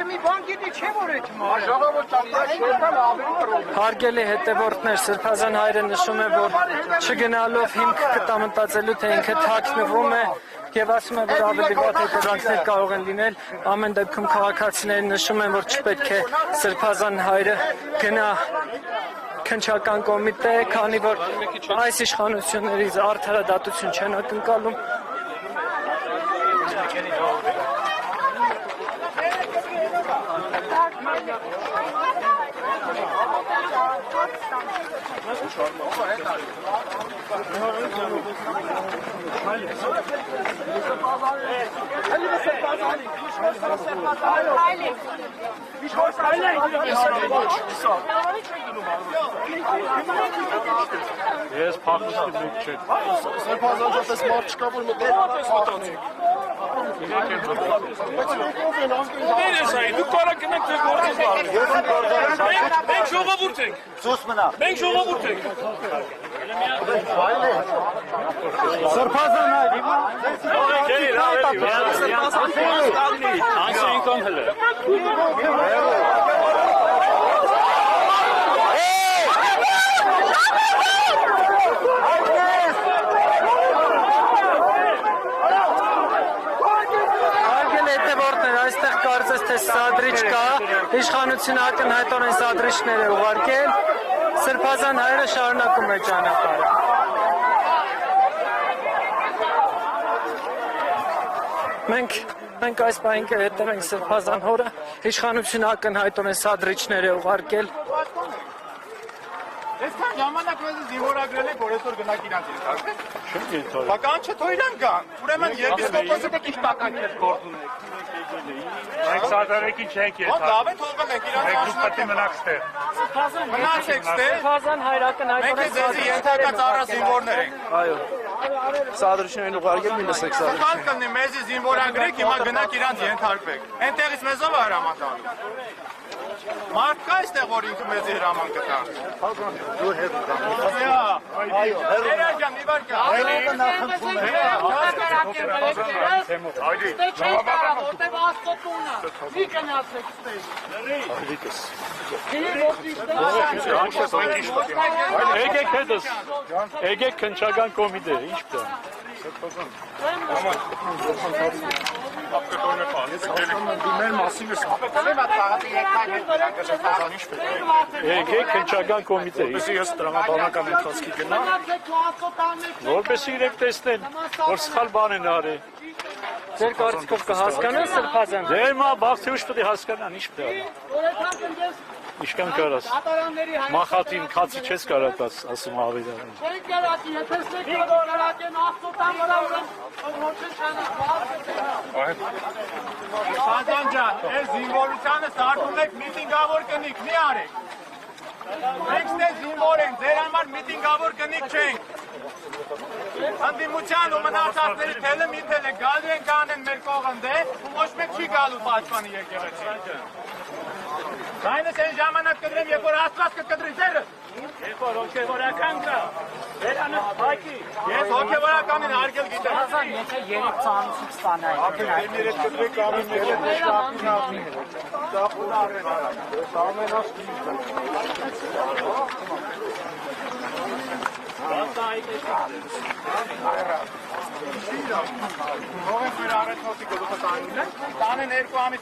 մի բան գիտի չէ որ այդ Հարգելի հետևորդներ, Սրբազան հայրը նշում է, որ չգնալով հիմք կտա մտածելու, թե ինքը թաքնվում է եւ ասում է, որ ավելի վատ հետևանքներ կարող են լինել։ Ամեն դեպքում քաղաքացիները նշում են, որ չպետք է Սրբազան հայրը գնա քննչական կոմիտե, քանի որ այս իշխանություններից արդարադատություն չեն ակնկալում։ Ես փախուստի մեկ չեմ։ Սրբազան պես մարդ չկա, որ մտել։ Ներես այ, դու կարա գնանք թե գործես բարի։ Մենք ժողովուրդ ենք։ Սուս մնա։ Մենք ժողովուրդ ենք։ Սրբազան այ, հիմա։ Անցային կան հլը։ Այստեղ կարծես թե սադրիչ կա, իշխանությունը ակնհայտորեն սադրիչներ է ուղարկել, Սրբազան հայրը շարունակում է ճանապարհը։ Մենք այս պահին կհետևենք Սրբազան հորը, իշխանությունը ակնհայտորեն սադրիչներ է ուղարկել։ Այսքան ժամանակ մեզ զինվորագրել եք, որ այսօր գնաք իրանց ենթարկվեք։ Չեմ ենթարկվում։ Բական չէ, թող իրան գան։ Ուրեմն եպիսկոպոսը դեք ինչ բական ես գործ ունեք։ Մենք սադարեկին չենք Ո՞ն լավ է թողել եք իրանց պետք է մնաք ստեղ։ մնացեք ստե։ Սրբազան հայրը Մենք ակնհայտորեն ձեզի ենթարկած առա զինվորներ ենք։ Այո։ Սադրիչներին ուղարկել մի լսեք սադրիչ։ Խալ կլնի մեզի զինվորագրեք, հիմա գնաք իրանց ենթարկվեք։ Այնտեղից մեզով է հրամատալու։ Մարդ կա այստեղ, որ ինքը մեզի հրաման կտա։ Դու հետ կա։ Այո, Երաջան, մի վարկա։ Եկեք հետս։ Եկեք քննչական կոմիտե, ինչ կա։ Մեր մասին ես Եկեք քննչական կոմիտե։ ես տրամաբանական ընթացքի գնամ։ Որպեսզի իրենք տեսնեն, որ սխալ բան են արել։ Ձեր կարծիքով կհասկանան Սրբազան։ Դե մա բախտի ուշ պետք է հասկանան, ինչ պետք է։ Ինչքան կարաս։ Մախատին քացի չես կարա տաս, ասում ավետարանը։ Սազան ջան, այս զինվորությանը սարդում եք միտինգավոր կնիկ, մի արեք։ Մենք ստե զինվոր ենք, ձեր համար միտինգավոր կնիկ չենք։ Հանդիմության ու մնացածների թելը մի թել է, գալու են կանեն մեր կողնդե, ու ոչ մեկ չի գալու պաշտպանի եկեղեցի։ Դայնս են ժամանակ կդրեմ, երբ որ Աստված կկդրի ձերս։ Երբ որ հոգևորական կա, վերանը հայքի։ Ես հոգևորականին արգել գիտեմ։ Սրբազան, եթե 3 ծանուցիկ ստանայի։ Երեք կդրեք ամեն երեք շապին ամին։ Դախուն արեն արան։ Ամենաս Ո՞վ է մեր առաջնորդի գլուխը տանում է։ Տանեն 2 ամիս